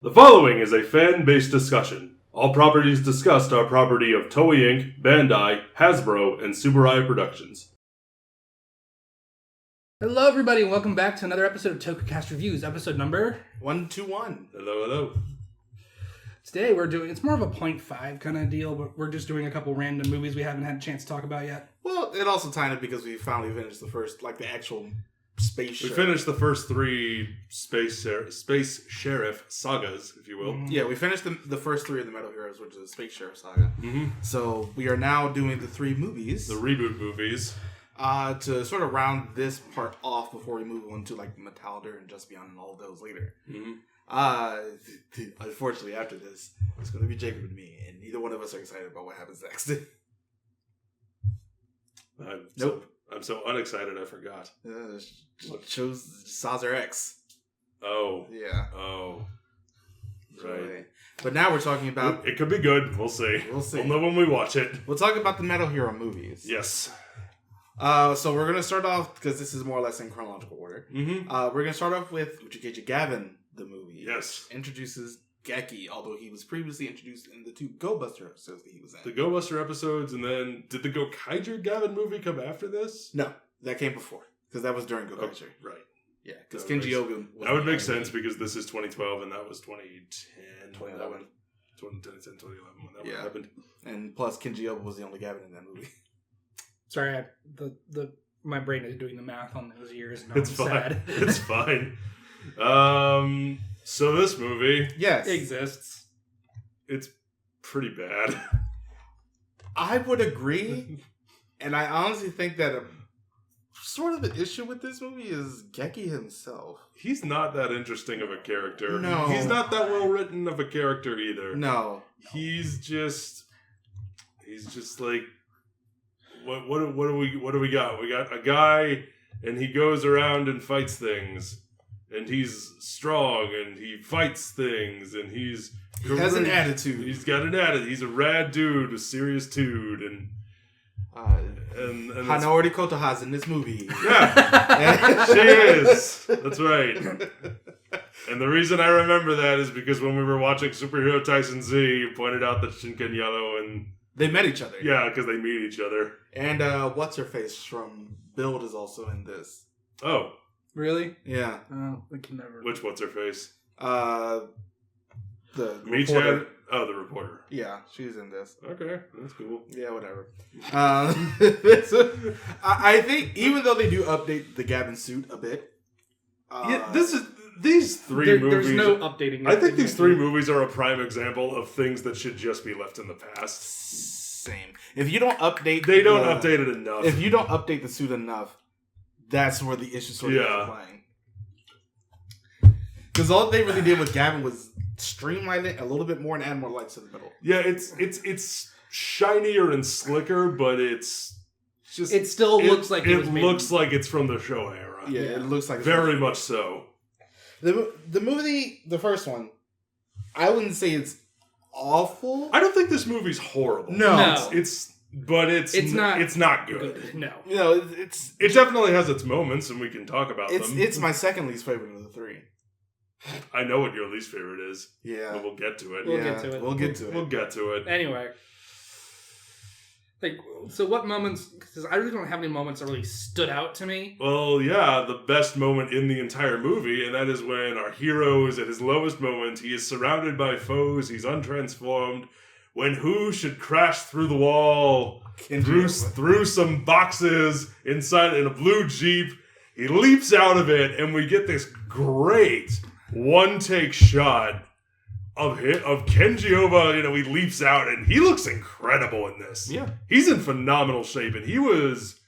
The following is a fan-based discussion. All properties discussed are property of Toei Inc., Bandai, Hasbro, and Subaru Productions. Hello everybody and welcome back to another episode of Tokucast Reviews, episode number 121. Hello. Today it's more of a 0.5 kind of deal, but we're just doing a couple random movies we haven't had a chance to talk about yet. Well, it also tied in because we finally finished the first, the actual space show. We finished the first three Space Sheriff sagas, if you will. Mm-hmm. Yeah, we finished the first three of the Metal Heroes, which is the Space Sheriff saga. Mm-hmm. So we are now doing the three movies. The reboot movies. To sort of round this part off before we move on to Metalder and Just Beyond and all of those later. Mm-hmm. Unfortunately, after this, it's going to be Jacob and me, and neither one of us are excited about what happens next. I'm so unexcited I forgot. Chose Sazar X. Oh. Yeah. Oh. Right. But now we're talking about... It could be good. We'll see. We'll know when we watch it. We'll talk about the Metal Hero movies. Yes. So we're going to start off, because this is more or less in chronological order. Mm-hmm. We're going to start off with Uchikeji Gavan, the movie. Yes. Which introduces Geki, although he was previously introduced in the two Go Buster episodes that he was in. The Go Buster episodes, and then did the Go Kaiju Gavin movie come after this? No, that came before, because that was during Go Kaiju. Right. Yeah, because Kenji Oga was... That would make sense, because this is 2012, and that was 2010. 2011. 2010, 2011, when that one happened. And plus, Kenji Oga was the only Gavin in that movie. Sorry, my brain is doing the math on those years. And It's fine. Sad. It's fine. So this movie... Yes. Exists. It's pretty bad. I would agree, and I honestly think that sort of an issue with this movie is Geki himself. He's not that interesting of a character. No. He's not that well written of a character either. No. He's just like, what do we got? We got a guy, and he goes around and fights things, and he's strong, and he fights things, and he has an attitude. He's got an attitude. He's a rad dude with serious dude, and Hanori Kotoha's in this movie. Yeah, she is. That's right. And the reason I remember that is because when we were watching Superhero Tyson Z, you pointed out that Shinken Yellow and... They met each other. Yeah, because they meet each other. And What's-Her-Face from Build is also in this. Oh. Really? Yeah. We can never... Which What's-Her-Face? The reporter. Oh, the reporter. Yeah, she's in this. Okay, that's cool. Yeah, whatever. I think even though they do update the Gavin suit a bit... These three movies... There's no updating. I think these three movies are a prime example of things that should just be left in the past. Same. If you don't update... They don't update it enough. If you don't update the suit enough, that's where the issue sort of is playing. Because all they really did with Gavin was streamline it a little bit more and add more lights to the middle. Yeah, it's shinier and slicker, but it's just... It still looks like it looks like it's from the show era. Yeah, it looks like... Very much so. The movie, the first one, I wouldn't say it's awful. I don't think this movie's horrible. No. It's not good. No. You know, it definitely has its moments, and we can talk about them. It's my second least favorite of the three. I know what your least favorite is. Yeah. But we'll get to it. We'll get to it. We'll get to it. Anyway. So what moments... Because I really don't have any moments that really stood out to me. Well, yeah, the best moment in the entire movie, and that is when our hero is at his lowest moment. He is surrounded by foes. He's untransformed. When who should crash through the wall, through some boxes inside in a blue Jeep. He leaps out of it, and we get this great one-take shot of Kenji Oba. You know, he leaps out, and he looks incredible in this. Yeah, he's in phenomenal shape, and he was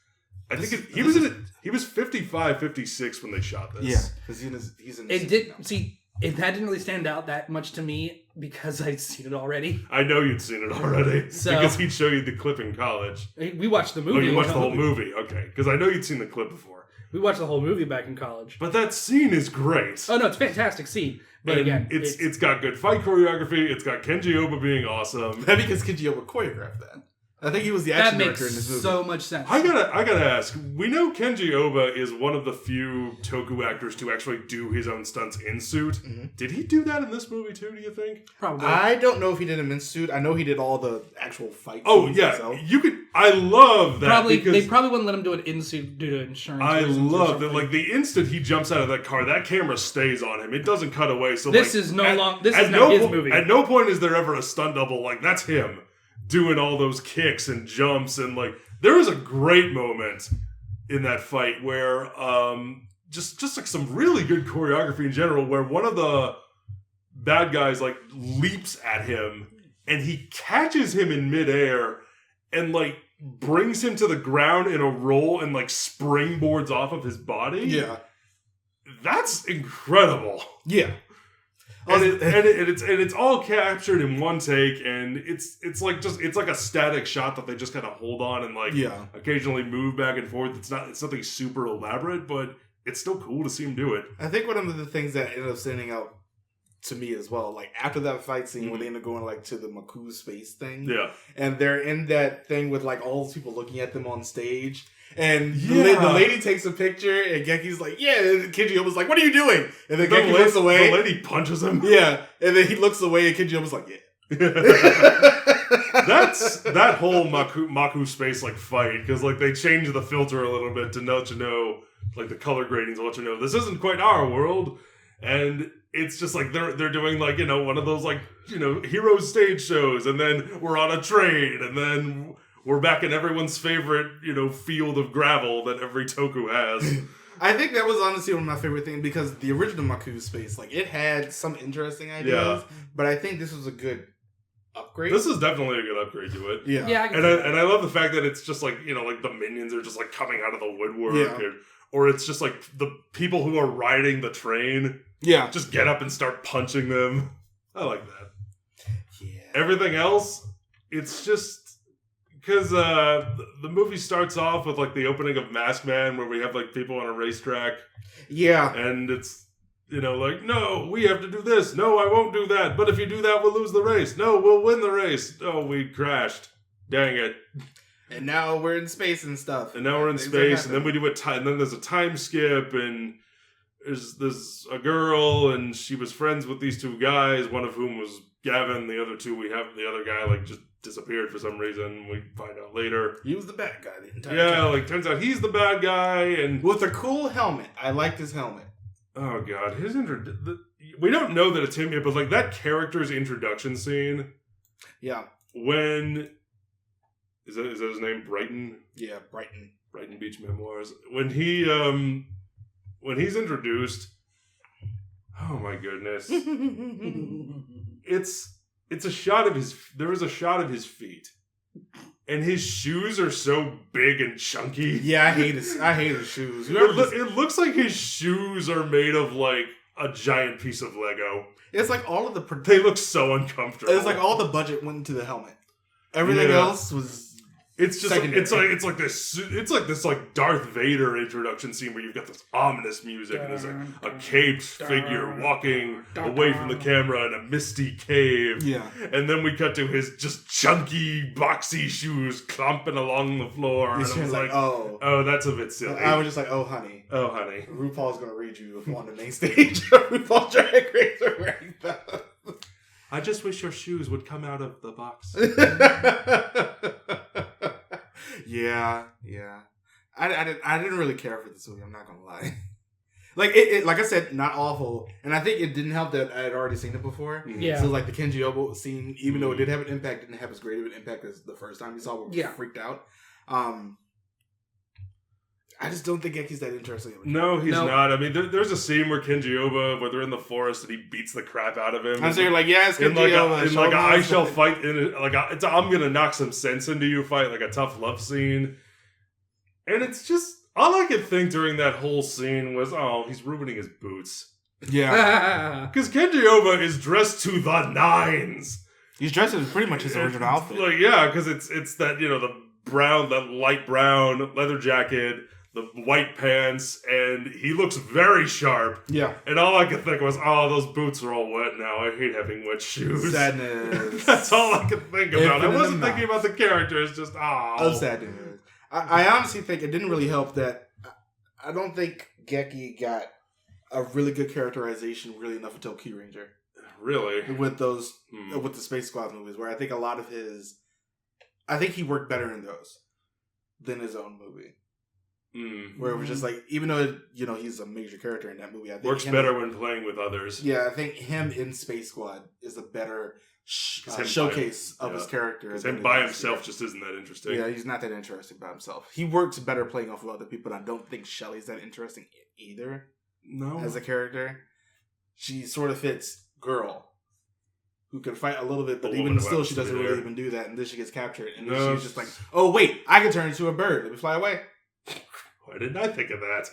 55, 56 when they shot this. Yeah, because he's in. That didn't really stand out that much to me because I'd seen it already. I know you'd seen it already because he'd show you the clip in college. We watched the movie. Oh, you watched the whole movie? Okay, because I know you'd seen the clip before. We watched the whole movie back in college. But that scene is great. Oh no, it's a fantastic scene. But and again, it's got good fight choreography. It's got Kenji Oba being awesome. Maybe because Kenji Oba choreographed that. I think he was the That action makes director in this movie. so much sense. I gotta ask. We know Kenji Oba is one of the few Toku actors to actually do his own stunts in suit. Mm-hmm. Did he do that in this movie too? Do you think? Probably. I don't know if he did him in suit. I know he did all the actual fight. Oh scenes yeah, himself. you could. I love that. Probably because they probably wouldn't let him do it in suit due to insurance. I reasons or love that. something. Like the instant he jumps out of that car, that camera stays on him. It doesn't cut away. So This like, is no at- long. This at is no not his po- movie. At no point is there ever a stunt double. Like that's him doing all those kicks and jumps and like there is a great moment in that fight where just like some really good choreography in general where one of the bad guys like leaps at him and he catches him in midair and like brings him to the ground in a roll and like springboards off of his body. Yeah. That's incredible. Yeah. And it's all captured in one take, and it's like a static shot that they just kind of hold on and like occasionally move back and forth. It's nothing super elaborate, but it's still cool to see him do it. I think one of the things that ended up standing out to me as well, like after that fight scene when they end up going like to the Maku space thing, and they're in that thing with like all those people looking at them on stage. And the lady takes a picture, and Geki's like, yeah. And Kenji Oba's like, what are you doing? And then Geki looks away. The lady punches him. Yeah. And then he looks away, and Kenji Oba's like, yeah. That's that whole Maku space like fight, because like they change the filter a little bit to let you know, like the color gradings will let you know this isn't quite our world. And it's just like they're doing like, you know, one of those like, you know, hero stage shows, and then we're on a train, and then we're back in everyone's favorite, you know, field of gravel that every Toku has. I think that was honestly one of my favorite things because the original Maku space, like, it had some interesting ideas, but I think this was a good upgrade. This is definitely a good upgrade to it. Yeah. And I love the fact that it's just like, you know, like the minions are just like coming out of the woodwork, or it's just like the people who are riding the train, just get up and start punching them. I like that. Yeah. Everything else, it's just. Because the movie starts off with like the opening of Mask Man where we have like people on a racetrack. Yeah. And it's, you know, like, no, we have to do this. No, I won't do that. But if you do that, we'll lose the race. No, we'll win the race. Oh, we crashed. Dang it. And now we're in space and stuff. And now we're in space. And then we do a time. And then there's a time skip. And there's a girl. And she was friends with these two guys. One of whom was Gavin. The other two, the other guy, like, just disappeared for some reason. We find out later. He was the bad guy the entire time. Like, turns out he's the bad guy, and with a cool helmet. I liked his helmet. Oh god, we don't know that it's him yet, but like that character's introduction scene. Yeah. When is that his name? Brighton? Yeah, Brighton. Brighton Beach Memoirs. When he's introduced, oh my goodness. It's a shot of there is a shot of his feet. And his shoes are so big and chunky. Yeah, I hate his shoes. It looks like his shoes are made of like a giant piece of Lego. It's like all of the they look so uncomfortable. It's like all the budget went into the helmet. Everything else was it's just like, it's like this like Darth Vader introduction scene where you've got this ominous music and there's a caped figure walking away from the camera in a misty cave. Yeah. And then we cut to his just chunky, boxy shoes clomping along the floor. And I was like, oh, that's a bit silly. I was just like, oh, honey. RuPaul's going to read you on the main stage of RuPaul Drag Race are wearing that. I just wish your shoes would come out of the box. Yeah. I didn't really care for this movie. I'm not gonna lie. Like it, like I said, not awful, and I think it didn't help that I had already seen it before. Yeah. So like the Kenji Oba scene, even though it did have an impact, didn't have as great of an impact as the first time you saw it. We were freaked out. I just don't think Geki's that interesting. No, he's not. I mean, there's a scene where Kenji Oba, where they're in the forest and he beats the crap out of him. I'm saying like, yes, Kenji Oba. In like a I shall fight, it's a I'm gonna knock some sense into you fight, like a tough love scene. And it's just, all I could think during that whole scene was, oh, he's ruining his boots. Yeah. Because Kenji Oba is dressed to the nines. He's dressed as pretty much his original outfit. Like, yeah, because it's that, you know, that light brown leather jacket, the white pants, and he looks very sharp. Yeah. And all I could think was, oh, those boots are all wet now. I hate having wet shoes. Sadness. That's all I could think about. I wasn't Infinite thinking about the characters, just, Of sadness. I honestly think it didn't really help that I don't think Geki got a really good characterization really enough until Key Ranger. Really? With those, with the Space Squad movies, where I think a lot of I think he worked better in those than his own movie. Where it was just like, even though, he's a major character in that movie, I think works better when playing with others. Yeah, I think him in Space Squad is a better showcase of his character. Because him by himself just isn't that interesting. Yeah, he's not that interesting by himself. He works better playing off of other people, and I don't think Shelley's that interesting either. No. As a character. She sort of fits girl. Who can fight a little bit, but even still she doesn't really even do that, and then she gets captured. And then she's just like, oh wait, I can turn into a bird. Let me fly away. Why didn't I think of that?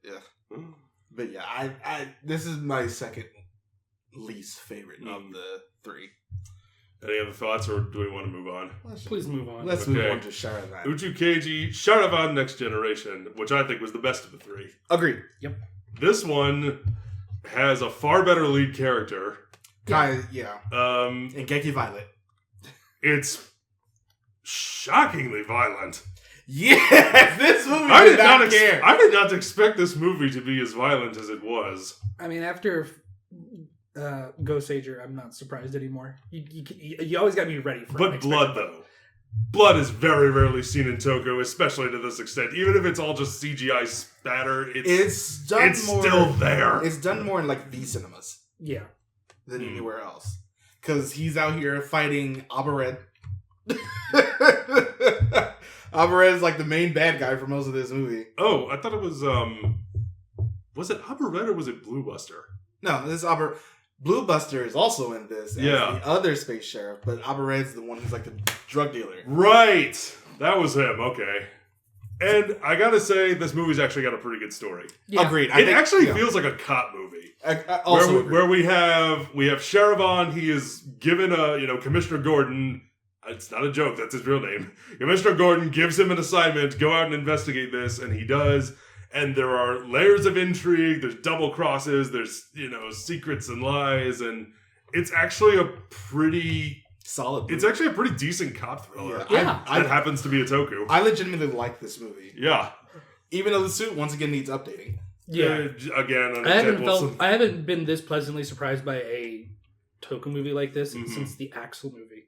Yeah. But yeah, I this is my second least favorite of the three. Any other thoughts, or do we want to move on? Please move on. Let's move on to Sheravon. Uchukeiji Sheravon Next Generation, which I think was the best of the three. Agreed. Yep. This one has a far better lead character. Yeah. And Geki Violet. It's shockingly violent. Yeah, this movie I did not expect this movie to be as violent as it was. I mean, after Ghost Sager, I'm not surprised anymore. You always got to be ready for it. But blood, though. Blood is very rarely seen in Toku, especially to this extent. Even if it's all just CGI spatter, it's still there. It's done more in like V cinemas. Yeah. Than anywhere else. Because he's out here fighting Abared. Abared is like the main bad guy for most of this movie. Oh, I thought it was it Abared or was it Blue Buster? No, this is Abared. Blue Buster is also in this. Yeah. The other space sheriff, but Abared's the one who's like the drug dealer. Right. That was him. Okay. And I gotta say, this movie's actually got a pretty good story. Yeah. Agreed. It actually feels like a cop movie. Where we have Sheravon. He is given Commissioner Gordon. It's not a joke. That's his real name. Commissioner Gordon gives him an assignment. Go out and investigate this, and he does. And there are layers of intrigue. There's double crosses. There's secrets and lies, and it's actually a pretty solid movie. It's actually a pretty decent cop thriller. Yeah. That happens to be a Toku. I legitimately like this movie. Yeah. Even though the suit once again needs updating. Yeah. Again, I haven't been this pleasantly surprised by a Toku movie like this since the Axel movie.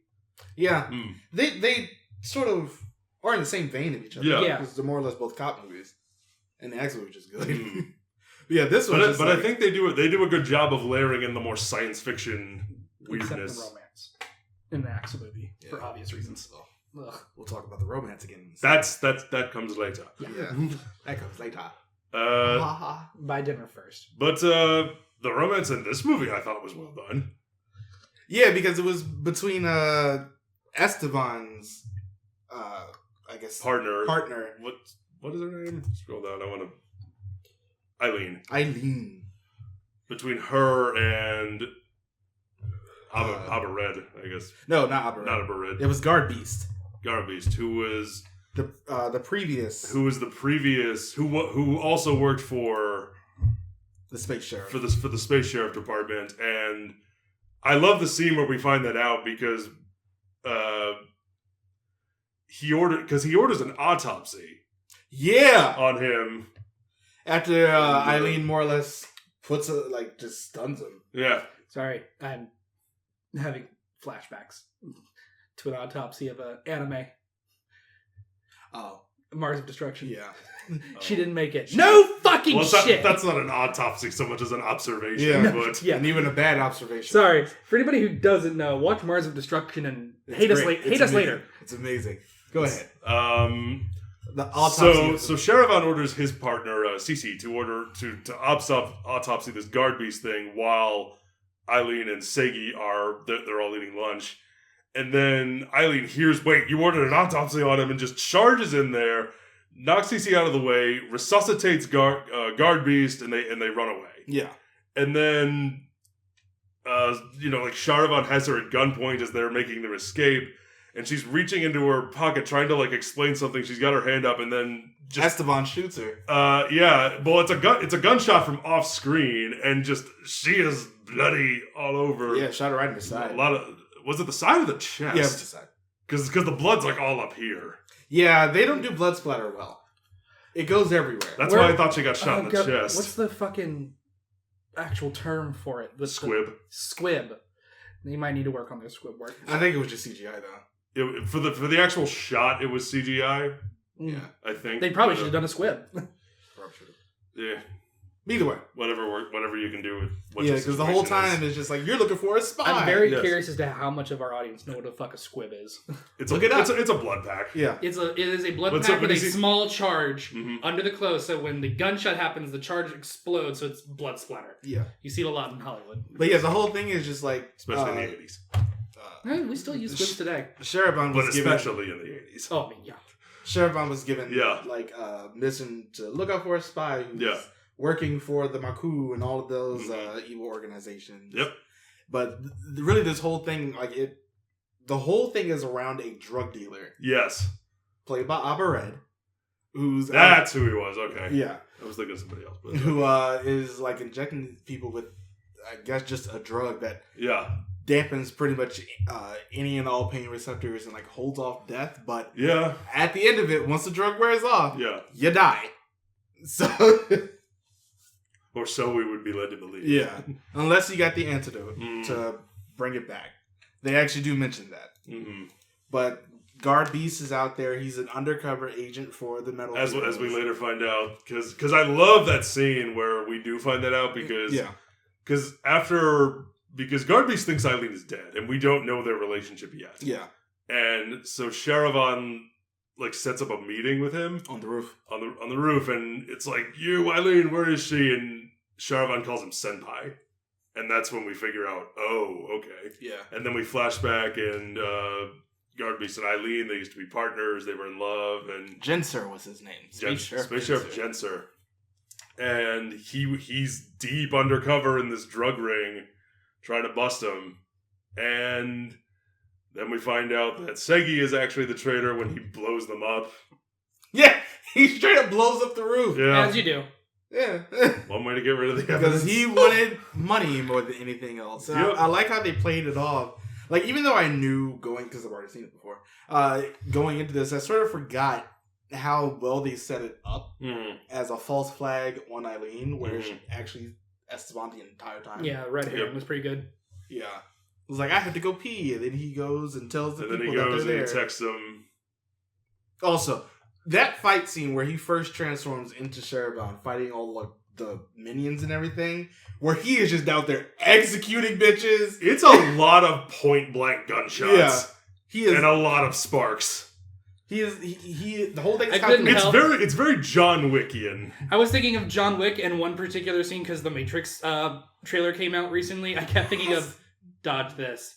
Yeah. They sort of are in the same vein of each other. Yeah. Because they're more or less both cop movies. And the Axel movie is good. Yeah, this one. But I think they do a good job of layering in the more science fiction weirdness. Except the romance in the Axel movie for obvious reasons. We'll talk about the romance again. That comes later. Yeah. That comes later. Buy dinner first. But the romance in this movie I thought was well done. Yeah, because it was between Esteban's I guess partner. What is her name? Scroll down. I want to. Eileen. Between her and Abared, I guess. No, not Abared. Not Abared. It was Guard Beast. Guard Beast, who was the previous. Who was the previous? Who also worked for the space sheriff for the space sheriff department, and I love the scene where we find that out because he orders an autopsy. Yeah, on him after Eileen more or less just stuns him. Yeah. Sorry, I'm having flashbacks to an autopsy of an anime. Oh, Mars of Destruction. Yeah, she didn't make it. No fucking shit. That's not an autopsy so much as an observation. Yeah, but and even a bad observation. Sorry for anybody who doesn't know. Watch Mars of Destruction and hate us later. It's amazing. Go ahead. The autopsy. So Sheravon orders his partner Cece to autopsy this guard beast thing while Eileen and Seigi they're all eating lunch, and then Eileen hears, "Wait, you ordered an autopsy on him," and just charges in there, knocks Cece out of the way, resuscitates guard beast, and they run away. Yeah, and then Sheravon has her at gunpoint as they're making their escape. and she's reaching into her pocket trying to like explain something. She's got her hand up, and then Esteban shoots her. Yeah. Well, it's a gunshot from off screen, and just she is bloody all over. Yeah, shot her right in the side. Was it the side or the chest? Yeah, it was the side. Because the blood's like all up here. Yeah, they don't do blood splatter well. It goes everywhere. That's why I thought she got shot in the chest. What's the fucking actual term for it? Squib. Squib. You might need to work on their squib work. I think it was just CGI though. For the actual shot, it was CGI. Yeah, I think they probably should have done a squib. Yeah. Either way, whatever you can do with. What yeah, because the whole time it's just like you're looking for a spy. I'm very curious as to how much of our audience know what the fuck a squib is. It's a blood pack. Yeah, it is a blood pack with a small charge under the clothes. So when the gunshot happens, the charge explodes, so it's blood splatter. Yeah, you see it a lot in Hollywood. But yeah, the whole thing is just like, especially in the 80s. We still use squibs today. Sheravon was especially in the 80s. Oh, I mean, yeah. Sheravon was given like mission to look out for a spy who's working for the Maku and all of those evil organizations. Yep. But really, this whole thing, the whole thing is around a drug dealer. Yes. Played by Abba Red, that's who he was. Okay. Yeah. I was thinking of somebody else. But who is like injecting people with, I guess, just a drug that dampens pretty much any and all pain receptors and like holds off death. But at the end of it, once the drug wears off, you die. So. Or so we would be led to believe. Yeah. Unless you got the antidote to bring it back. They actually do mention that. Mm-hmm. But Guard Beast is out there. He's an undercover agent for the Metal As we later find out. Because I love that scene where we do find that out because Guard Beast thinks Eileen is dead and we don't know their relationship yet. Yeah. And so Sheravon like sets up a meeting with him on the roof. On the roof, and it's like, "You, Eileen, where is she?" And Sheravon calls him Sentai, and that's when we figure out, oh, okay, yeah. And then we flash back, and Guard Beast and Eileen, they used to be partners. They were in love, and Jenser was his name. Space Sheriff Jenser, and he's deep undercover in this drug ring, trying to bust him, and then we find out that Segi is actually the traitor when he blows them up. Yeah, he straight up blows up the roof. Yeah. As you do. Yeah. One way to get rid of the Because evidence. he wanted money more than anything else. I like how they played it off. Like, even though I knew because I've already seen it before, going into this, I sort of forgot how well they set it up as a false flag on Eileen, where she actually Esteban the entire time. Yeah, red hair was pretty good. Yeah. It was like, I have to go pee, and then he goes and tells the people that they're there. And then he goes and he texts them. Also, that fight scene where he first transforms into Sheravon, fighting all the minions and everything, where he is just out there executing bitches. It's a lot of point blank gunshots. Yeah, he is, and a lot of sparks. He is the whole thing. It's very John Wickian. I was thinking of John Wick in one particular scene because the Matrix trailer came out recently. I kept thinking of dodge this.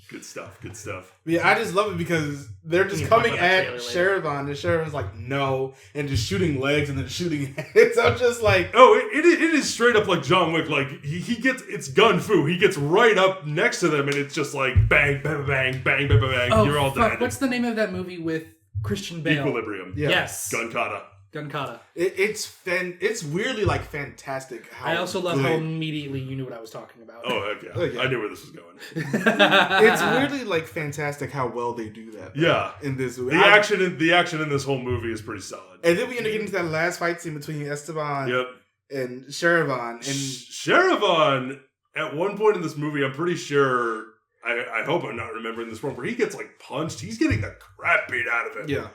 Good stuff. Yeah, I just love it because they're just coming at Sheravon, and Sheravon's like, no, and just shooting legs and then shooting heads. I'm just like, oh, it is straight up like John Wick. Like he gets, it's gun fu. He gets right up next to them, and it's just like bang, bang, bang, bang, bang, bang. Oh, you're all dead. What's the name of that movie with Christian Bale? Equilibrium. Yeah. Yes. Gun kata. It's weirdly like fantastic. How I also love how immediately you knew what I was talking about. Oh heck yeah. I knew where this was going. It's weirdly like fantastic how well they do that. Yeah, in this movie, the action in this whole movie is pretty solid. And then we end up getting to that last fight scene between Esteban and Sheravon. And Sheravon, at one point in this movie, I'm pretty sure. I hope I'm not remembering this wrong, where he gets like punched. He's getting the crap beat out of him. Yeah.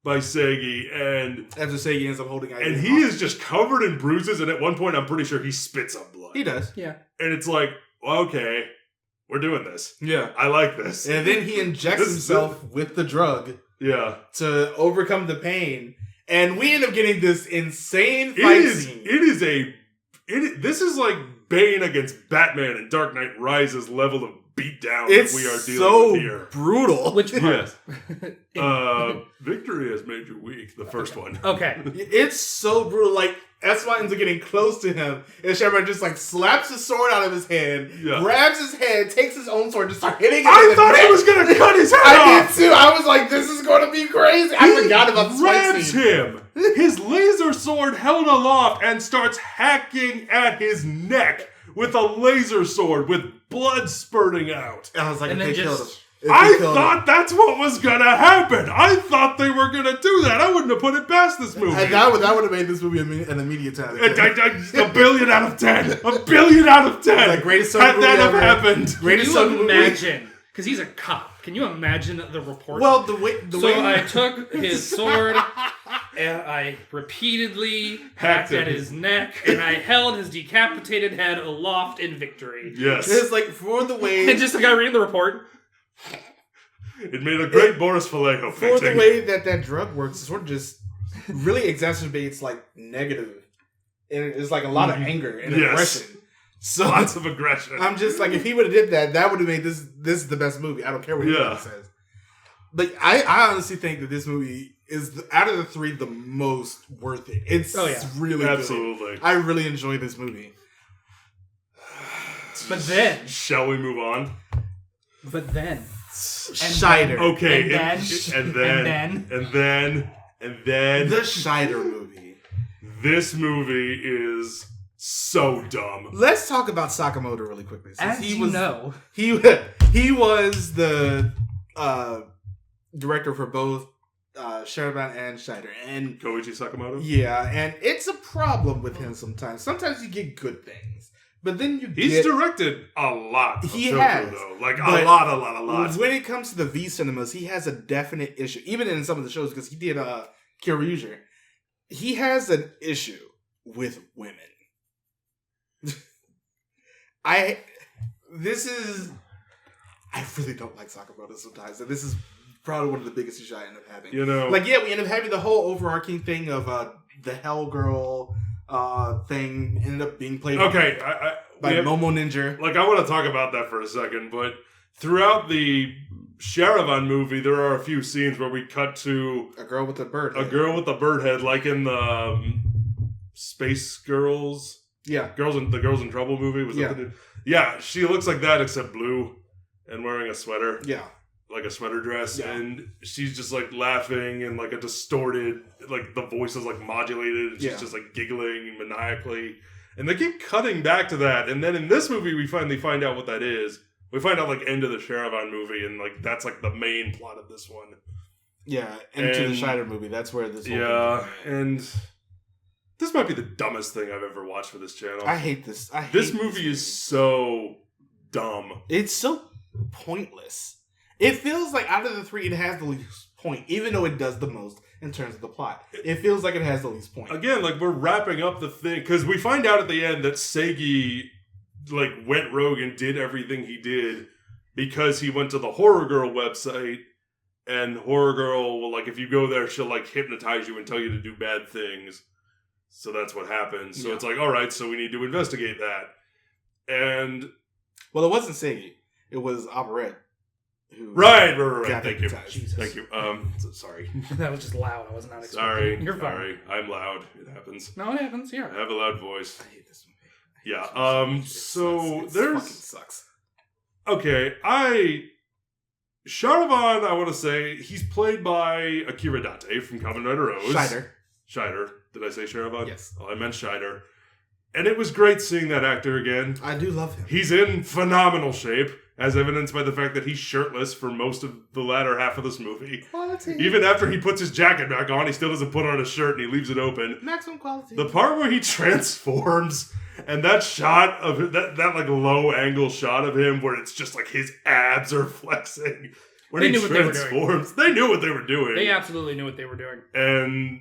By Segi, and after Segi ends up holding and he is just covered in bruises, and at one point I'm pretty sure he spits up blood. He does. Yeah. And it's like, well, okay, we're doing this. Yeah. I like this. And then he injects himself with the drug. Yeah. To overcome the pain. And we end up getting this insane fight scene. This is like Bane against Batman and Dark Knight Rises level of beatdown that we are dealing with here. Brutal. Which part? Victory has made you weak. The first one. Okay. It's so brutal. Like, Esteban ends up getting close to him, and sheravon just like slaps his sword out of his hand, grabs his head, takes his own sword, just start hitting him. I thought he was gonna cut his head off. I did too. I was like, this is gonna be crazy. I forgot about the fight scene. Him. His laser sword held aloft and starts hacking at his neck with a laser sword with blood spurting out. I was like, and if they killed him. I thought that's what was gonna happen. I thought they were gonna do that. I wouldn't have put it past this movie. And that would have made this movie an immediate 10. A billion out of 10. A billion out of 10. Like greatest had that have happened. Greatest Can you imagine? Because he's a cop. Can you imagine the report? Well, I took his sword and I repeatedly hacked at his neck and I held his decapitated head aloft in victory. Yes. It's like for the way... And just the guy reading the report... It made a great Boris Vallejo painting. For the way that drug works, it sort of just really exacerbates like negative. And it's like a lot of anger and aggression. So lots of aggression. I'm just like, if he would have did that, that would have made this the best movie. I don't care what anybody says. Like I honestly think that this movie is out of the three the most worth it. It's really absolutely good. I really enjoy this movie. But then, shall we move on? But then. Schneider. Okay. And then. The Schneider movie. This movie is so dumb. Let's talk about Sakamoto really quickly. As he was the director for both sheravon and Schneider. And Koichi Sakamoto? Yeah, and it's a problem with him sometimes. Sometimes you get good things. But then He's directed a lot of He Toku, has. though. Like, a lot. When it comes to the V cinemas, he has a definite issue. Even in some of the shows, because he did Kyoryuger. He has an issue with women. I really don't like Sakamoto sometimes. And this is probably one of the biggest issues I end up having. You know. Like, yeah, we end up having the whole overarching thing of the Hell Girl... thing ended up being played by Momo Ninja. Like, I want to talk about that for a second, but throughout the sheravon movie, there are a few scenes where we cut to a girl with a bird head. A girl with a bird head, like in the Space Girls. Yeah. The Girls in Trouble movie. Was that yeah, she looks like that except blue and wearing a sweater. Yeah. Like a sweater dress, and she's just like laughing and like a distorted, like the voice is like modulated, and she's just like giggling maniacally, and they keep cutting back to that, and then in this movie we finally find out what that is. We find out like end of the sheravon movie, and like that's like the main plot of this one. Yeah, into the Schneider movie. That's where this. Whole thing and this might be the dumbest thing I've ever watched for this channel. I hate this. This movie is so dumb. It's so pointless. It feels like out of the three, it has the least point, even though it does the most in terms of the plot. It feels like it has the least point. Again, like we're wrapping up the thing, because we find out at the end that Seigi like went rogue and did everything he did because he went to the Horror Girl website, and Horror Girl will, like, if you go there, she'll like hypnotize you and tell you to do bad things. So that's what happens. So it's like, all right, so we need to investigate that. And well, it wasn't Seigi; it was Operette. Right. Thank you. Jesus. Thank you. Sorry. That was just loud. I was not expecting. You're fine. I'm loud. It happens. No, it happens. Yeah. I have a loud voice. I hate this movie. Yeah. So there's fucking sucks. Okay. Sheravon, I want to say he's played by Akira Date from Kamen Rider Rose. Schneider. Did I say Sheravon? Yes. Oh, I meant Schneider. And it was great seeing that actor again. I do love him. He's in phenomenal shape, as evidenced by the fact that he's shirtless for most of the latter half of this movie. Quality. Even after he puts his jacket back on, he still doesn't put on a shirt and he leaves it open. Maximum quality. The part where he transforms and that shot of that like low angle shot of him where it's just like his abs are flexing. When he transforms, they knew what they were doing. They absolutely knew what they were doing. And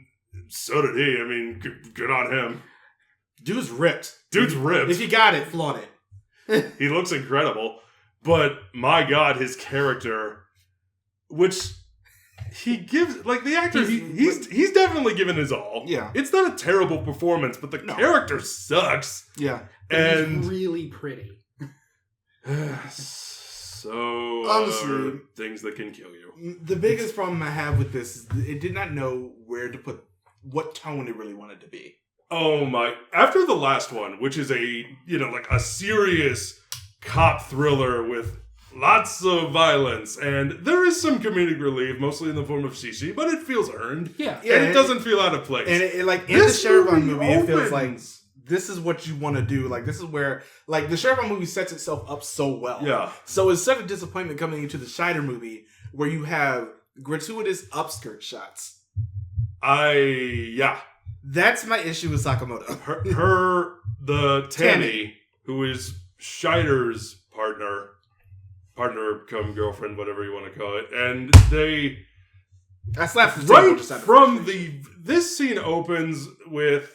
so did he. I mean, good on him. Dude's ripped. If you got it, flaunt it. He looks incredible. But, my God, his character, which he gives, like, the actor, he's definitely given his all. Yeah. It's not a terrible performance, but the character sucks. Yeah. And he's really pretty. So, honestly, things that can kill you. The biggest problem I have with this is it did not know where to put, what tone it really wanted to be. Oh my! After the last one, which is a serious cop thriller with lots of violence, and there is some comedic relief, mostly in the form of Shishi, but it feels earned. Yeah, and it doesn't feel out of place. And in the sheravon movie, it feels like this is what you want to do. Like, this is where, like, the sheravon movie sets itself up so well. Yeah. So it's such a disappointment coming into the Schneider movie where you have gratuitous upskirt shots. That's my issue with Sakamoto. The Tammy, who is Scheider's partner come girlfriend, whatever you want to call it, and they... I slapped the right from this scene opens with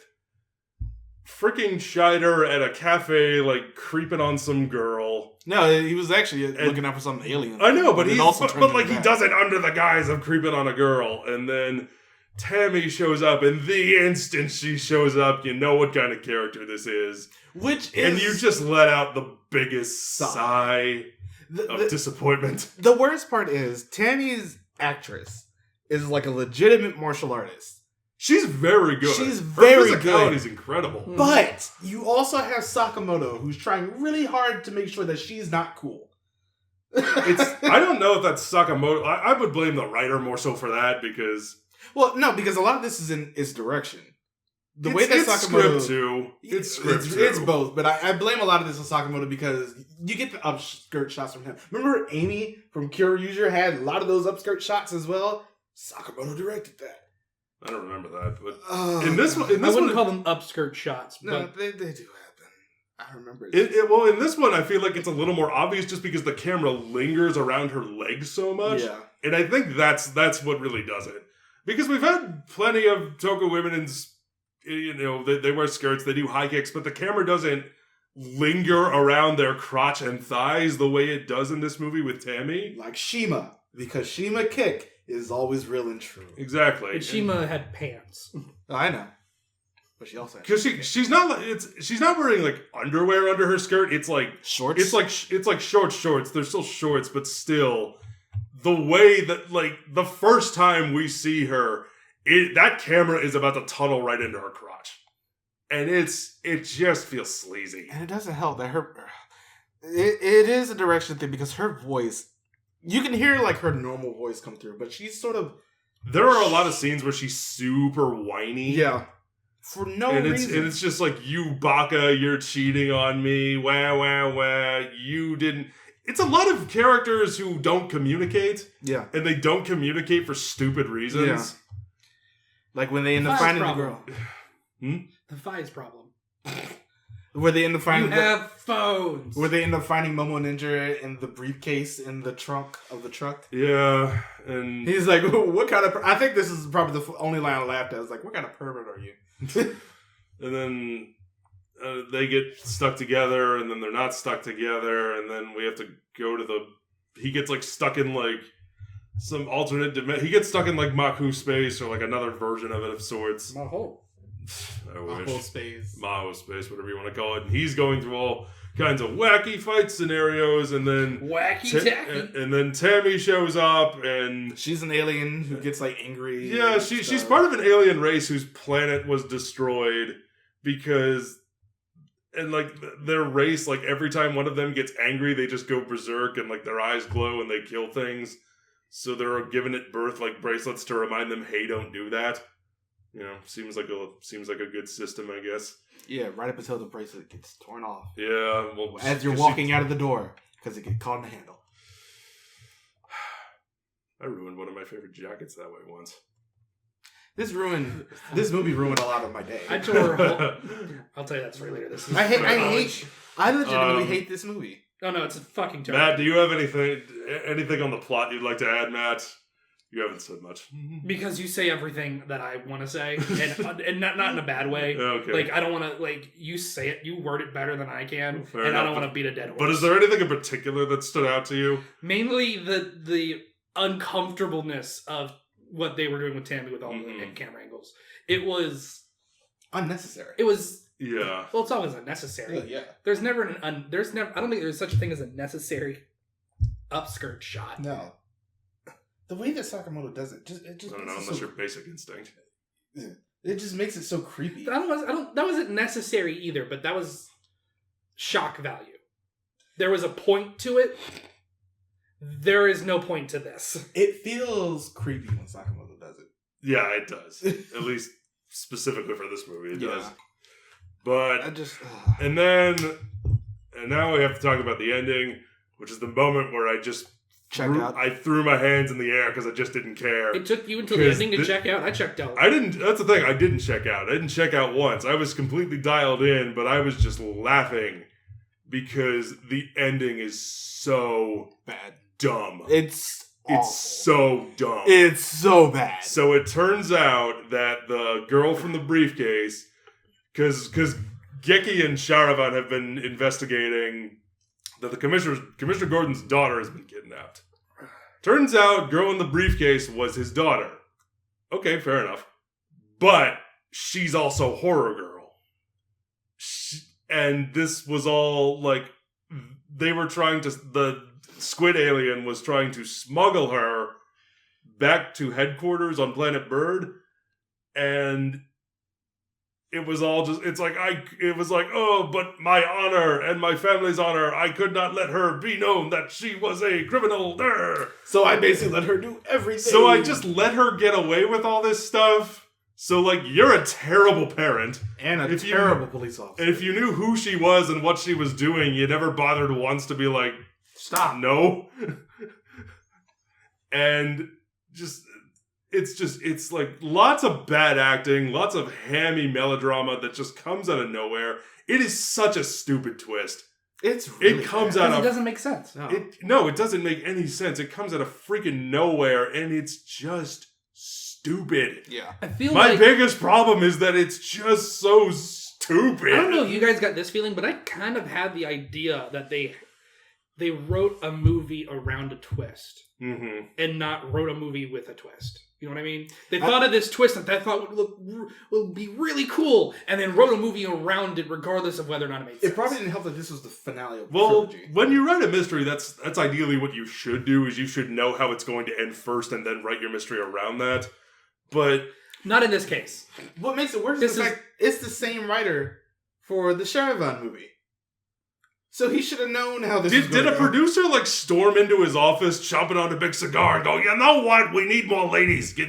freaking Schneider at a cafe, like, creeping on some girl. No, he was actually looking out for some alien. I know, but he does it under the guise of creeping on a girl. And then Tammy shows up, and the instant she shows up, you know what kind of character this is. And you just let out the biggest sigh of disappointment. The worst part is, Tammy's actress is like a legitimate martial artist. She's very good. She's very good. Her physicality is incredible. But you also have Sakamoto, who's trying really hard to make sure that she's not cool. I don't know if that's Sakamoto. I would blame the writer more so for that because... Well, no, because a lot of this is in its direction. It's script too. It's both, but I blame a lot of this on Sakamoto because you get the upskirt shots from him. Remember Amy from Kyoryuger had a lot of those upskirt shots as well? Sakamoto directed that. I don't remember that, but in this one, I wouldn't call them upskirt shots. No, they do happen. I remember well, in this one, I feel like it's a little more obvious just because the camera lingers around her legs so much. Yeah, and I think that's what really does it. Because we've had plenty of Toku women, and they wear skirts, they do high kicks, but the camera doesn't linger around their crotch and thighs the way it does in this movie with Tammy. Like Shima, because Shima kick is always real and true. Exactly. And Shima had pants. I know, but she also because she's not wearing like underwear under her skirt. It's like shorts. It's like short shorts. They're still shorts, but still the way that like the first time we see her, that camera is about to tunnel right into her crotch, and it just feels sleazy. And it doesn't help that it is a direction thing because her voice. You can hear, like, her normal voice come through, but she's sort of... There are a lot of scenes where she's super whiny. Yeah. For no reason. And it's just like, you baka, you're cheating on me, wah, wah, wah, you didn't... It's a lot of characters who don't communicate. Yeah. And they don't communicate for stupid reasons. Yeah. Like when they end up finding the girl. The Fi's problem. Where they end up finding... You have phones! Where they end up finding Momo Ninja in the briefcase in the trunk of the truck. Yeah, and... He's like, what kind of... I think this is probably the only line I laughed at. I was like, what kind of pervert are you? And then they get stuck together, and then they're not stuck together, and then we have to go to the... He gets, like, stuck in, like, some alternate dimension. He gets stuck in, like, Maku space, or, like, another version of it of sorts. Maho. I wish. Maho space, whatever you want to call it. And he's going through all kinds of wacky fight scenarios, and then tacky. And then Tammy shows up, and she's an alien who gets like angry. Yeah, she's part of an alien race whose planet was destroyed because, and like their race, like every time one of them gets angry, they just go berserk, and like their eyes glow, and they kill things. So they're given at birth like bracelets to remind them, hey, don't do that. You know, seems like a good system, I guess. Yeah, right up until the bracelet gets torn off. Yeah, well, as you're walking out of the door because it gets caught in the handle. I ruined one of my favorite jackets that way once. This movie ruined a lot of my day. I tore. I'll tell you that story later. I legitimately hate this movie. Oh no, it's a fucking terrible. Matt, do you have anything on the plot you'd like to add, Matt? You haven't said much. Because you say everything that I want to say, and not in a bad way. Okay. Like, I don't want to, like, you say it, you word it better than I can, and I don't want to beat a dead horse. But is there anything in particular that stood out to you? Mainly the uncomfortableness of what they were doing with Tammy with all the camera angles. It was... unnecessary. It was... Yeah. Well, it's always unnecessary. Yeah. There's never I don't think there's such a thing as a necessary upskirt shot. No. The way that Sakamoto does it, I don't know, unless you're Basic Instinct. It just makes it so creepy. That wasn't necessary either, but that was shock value. There was a point to it. There is no point to this. It feels creepy when Sakamoto does it. Yeah, it does. At least specifically for this movie, it does. But and now we have to talk about the ending, which is the moment where I just threw my hands in the air because I just didn't care. It took you until the ending to check out. I checked out. I didn't. That's the thing. I didn't check out. I didn't check out once. I was completely dialed in, but I was just laughing because the ending is so bad, dumb. It's so dumb. It's so bad. So it turns out that the girl from the briefcase, because Geki and Sheravon have been investigating that the Commissioner Gordon's daughter has been kidnapped. Turns out, girl in the briefcase was his daughter. Okay, fair enough. But she's also Horror Girl. And this was all, like, the squid alien was trying to smuggle her back to headquarters on Planet Bird. And it was all just, oh, but my honor and my family's honor, I could not let her be known that she was a criminal. So I basically let her do everything. So I just let her get away with all this stuff. So, like, you're a terrible parent. And a terrible police officer. If you knew who she was and what she was doing, you never bothered once to be like, stop, no. And it's like lots of bad acting, lots of hammy melodrama that just comes out of nowhere. It is such a stupid twist. It doesn't make sense. No, it doesn't make any sense. It comes out of freaking nowhere, and it's just stupid. Yeah. I feel my biggest problem is that it's just so stupid. I don't know if you guys got this feeling, but I kind of had the idea that they wrote a movie around a twist, and not wrote a movie with a twist. You know what I mean? They thought of this twist that they thought would be really cool, and then wrote a movie around it, regardless of whether or not it made sense. It probably didn't help that this was the finale of the trilogy. When you write a mystery, that's ideally what you should do. Is you should know how it's going to end first, and then write your mystery around that. But not in this case. What makes it worse is the fact it's the same writer for the Sheravon movie. So he should have known how this was going to go. Did a producer, like, storm into his office, chomping on a big cigar, and go, you know what? We need more ladies. I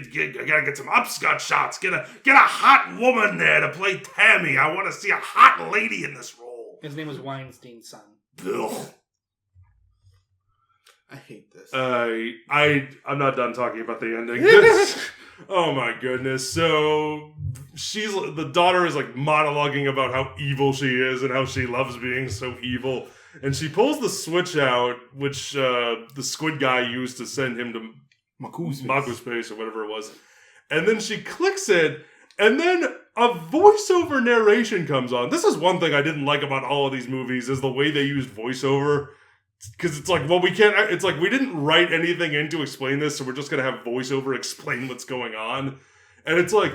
gotta get some upscot shots. Get a hot woman there to play Tammy. I want to see a hot lady in this role. His name was Weinstein's son. Ugh. I hate this. I'm not done talking about the ending. Oh my goodness. So the daughter is like monologuing about how evil she is and how she loves being so evil. And she pulls the switch out, which the squid guy used to send him to Maku space or whatever it was. And then she clicks it, and then a voiceover narration comes on. This is one thing I didn't like about all of these movies, is the way they used voiceover. Because it's like, well, we can't, it's like, we didn't write anything in to explain this, so we're just going to have voiceover explain what's going on. And it's like,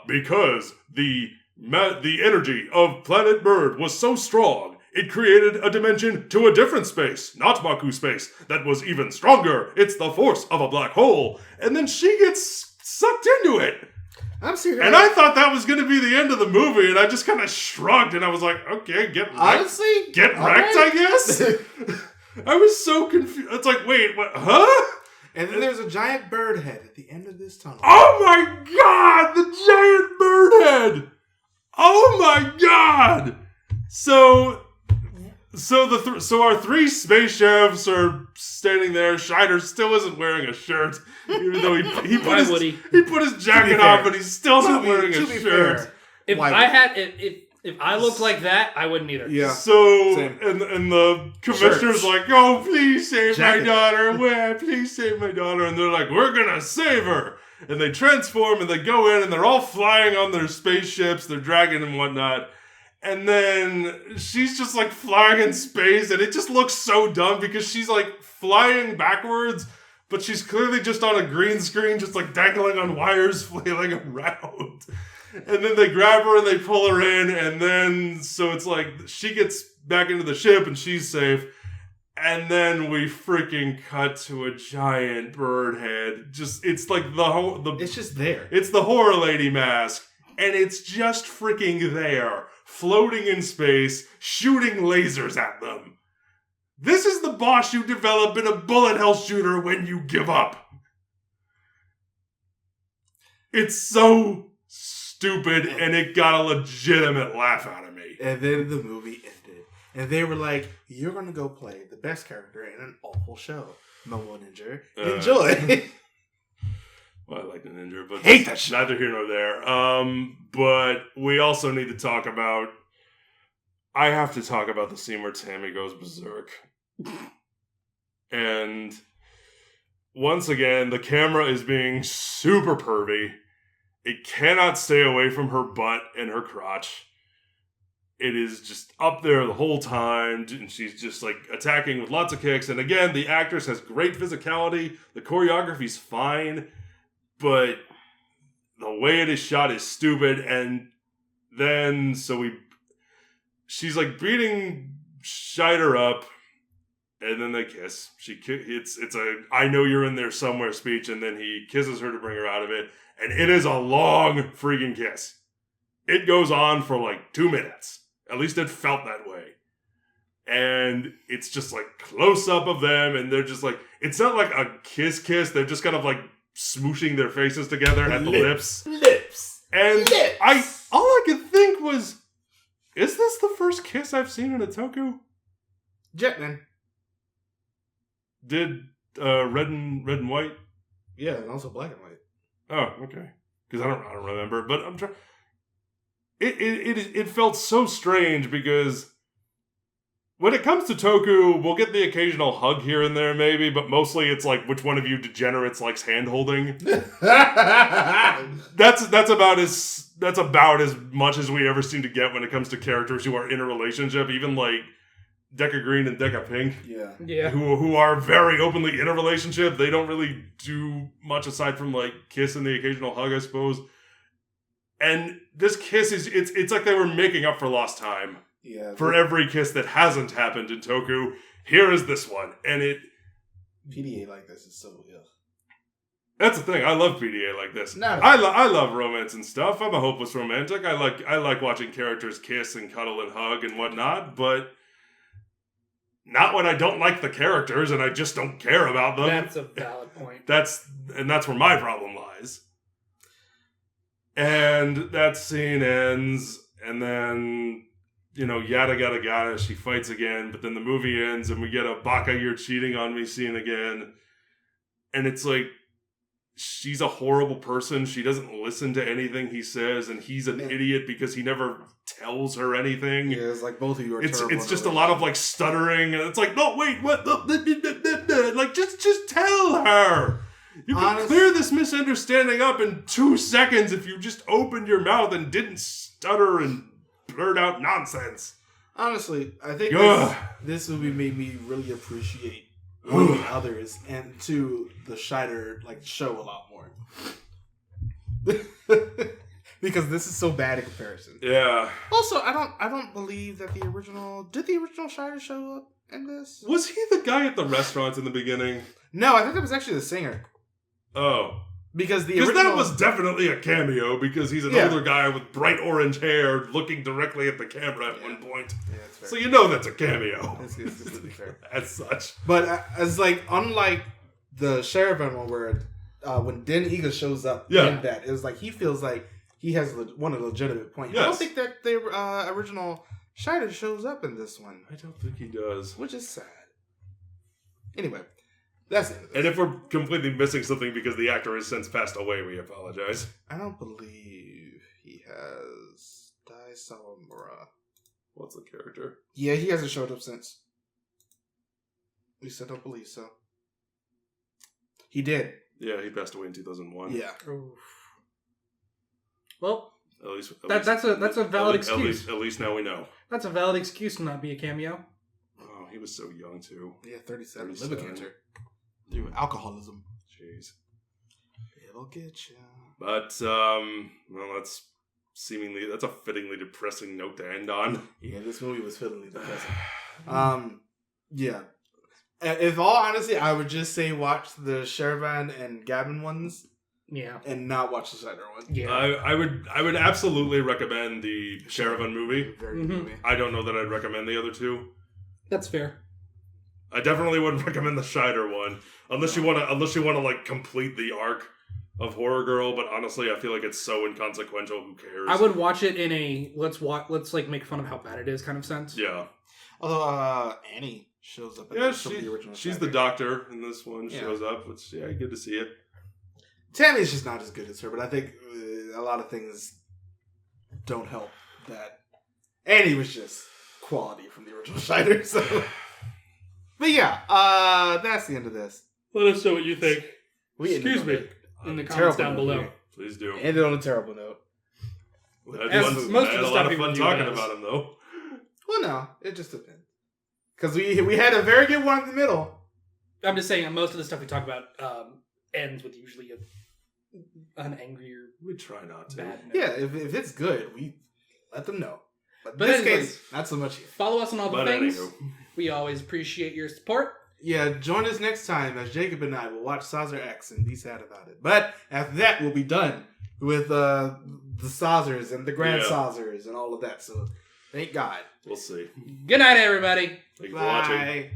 because the energy of Planet Bird was so strong, it created a dimension to a different space, not Maku space, that was even stronger. It's the force of a black hole. And then she gets sucked into it. I'm serious. And I thought that was going to be the end of the movie, and I just kind of shrugged, and I was like, okay, get wrecked. Honestly? Get wrecked, I guess? I was so confused. It's like, wait, what? Huh? And then there's a giant bird head at the end of this tunnel. Oh my god! The giant bird head! Oh my god! So our three space chefs are standing there. Schneider still isn't wearing a shirt, even though he put his jacket on, but he's still not wearing a shirt. If I looked like that, I wouldn't either. Yeah. So, and the commissioner's like, oh, please save my daughter. Please save my daughter. And they're like, we're going to save her. And they transform and they go in and they're all flying on their spaceships. They're dragging and whatnot. And then she's just like flying in space. And it just looks so dumb because she's like flying backwards. But she's clearly just on a green screen, just like dangling on wires, flailing around. And then they grab her and they pull her in, and then, so it's like, she gets back into the ship and she's safe, and then we freaking cut to a giant bird head. It's like it's just there. It's the horror lady mask. and it's just freaking there, floating in space, shooting lasers at them. This is the boss you develop in a bullet hell shooter when you give up. It's so stupid, and it got a legitimate laugh out of me. And then the movie ended. And they were like, you're going to go play the best character in an awful show. Momo Ninja. Enjoy. Well, I like the Ninja, but hate that shit. Neither here nor there. But we also need to talk about... I have to talk about the scene where Tammy goes berserk. And once again, the camera is being super pervy. It cannot stay away from her butt and her crotch. It is just up there the whole time, and she's just like attacking with lots of kicks. And again, the actress has great physicality. The choreography's fine, but the way it is shot is stupid. And then, she's like beating Schneider up, and then they kiss. It's a "I know you're in there somewhere" speech, and then he kisses her to bring her out of it. And it is a long freaking kiss. It goes on for like 2 minutes. At least it felt that way. And it's just like close up of them, and they're just like, it's not like a kiss. They're just kind of like smooshing their faces together at the lips. And all I could think was, is this the first kiss I've seen in a Toku? Jetman. Did red and white? Yeah, and also black and white. Oh, okay. Because I don't remember, but I'm trying. It felt so strange because when it comes to Toku, we'll get the occasional hug here and there, maybe, but mostly it's like, which one of you degenerates likes hand holding? That's about as much as we ever seem to get when it comes to characters who are in a relationship, even like Deca Green and Deca Pink. Yeah. Who are very openly in a relationship. They don't really do much aside from like kiss and the occasional hug, I suppose. And this kiss it's like they were making up for lost time. Yeah. For every kiss that hasn't happened in Toku, here is this one. And PDA like this is so ill. That's the thing. I love PDA like this. No. I love romance and stuff. I'm a hopeless romantic. I like watching characters kiss and cuddle and hug and whatnot, but not when I don't like the characters and I just don't care about them. That's a valid point. That's where my problem lies. And that scene ends, and then, yada, yada, yada, she fights again, but then the movie ends, and we get a "Baka, you're cheating on me" scene again. And it's like, she's a horrible person. She doesn't listen to anything he says, and he's an idiot because he never tells her anything. Yeah, it's like both of you are terrible. It's just a lot of, like, stuttering, and it's like, no, wait, what? Like, just tell her. You can clear this misunderstanding up in 2 seconds if you just opened your mouth and didn't stutter and blurt out nonsense. Honestly, I think this movie made me really appreciate others and to the Schneider show a lot more. Because this is so bad in comparison. Yeah. Also, I don't believe that the original Schneider show up in this? Was he the guy at the restaurant in the beginning? No, I think it was actually the singer. Oh. Because that was definitely a cameo, because he's an older guy with bright orange hair looking directly at the camera at one point. Yeah, that's fair. So that's a cameo. It's completely fair. As such. But as unlike the sheravon one where when Den Iga shows up in that, it was like he feels like he has one of the legitimate point. Yes. I don't think that the original Schneider shows up in this one. I don't think he does. Which is sad. Anyway. That's it. And if we're completely missing something because the actor has since passed away, we apologize. I don't believe he has Dai Sawamura. What's the character? Yeah, he hasn't showed up since. At least I don't believe so. He did. Yeah, he passed away in 2001. Yeah. Oof. Well, that's a valid excuse. At least now we know. That's a valid excuse to not be a cameo. Oh, he was so young too. Yeah, 37. Liver cancer. Through alcoholism. Jeez. It'll get you. But, that's a fittingly depressing note to end on. Yeah, this movie was fittingly depressing. Yeah. If all honesty, I would just say watch the sheravon and gavan ones. Yeah. And not watch the Schneider one. Yeah. I would absolutely recommend the Sheravon movie. Very good movie. I don't know that I'd recommend the other two. That's fair. I definitely wouldn't recommend the Schneider one unless you want to like complete the arc of Horror Girl. But honestly, I feel like it's so inconsequential. Who cares? I would watch it in a let's like make fun of how bad it is kind of sense. Yeah. Although Annie shows up. Yeah, the original. She's the doctor in this one. Shows up. Which good to see it. Tammy's just not as good as her, but I think a lot of things don't help that. Annie was just quality from the original Schneider. So. But yeah, that's the end of this. Let us know what you think. Excuse me. In the comments down below. Here. Please do. Ended on a terrible note. I had a lot of fun talking about him, though. Well, no. It just depends. Because we had a very good one in the middle. I'm just saying, most of the stuff we talk about ends with usually an angrier... We try not to. Bad note. Yeah, if it's good, we let them know. But in this case, not so much here. Follow us on all the things. We always appreciate your support. Yeah, join us next time as Jacob and I will watch Saucer X and be sad about it. But after that, we'll be done with the Saucers and the Grand Saucers and all of that. So, thank God. We'll see. Good night, everybody. Thank you for watching.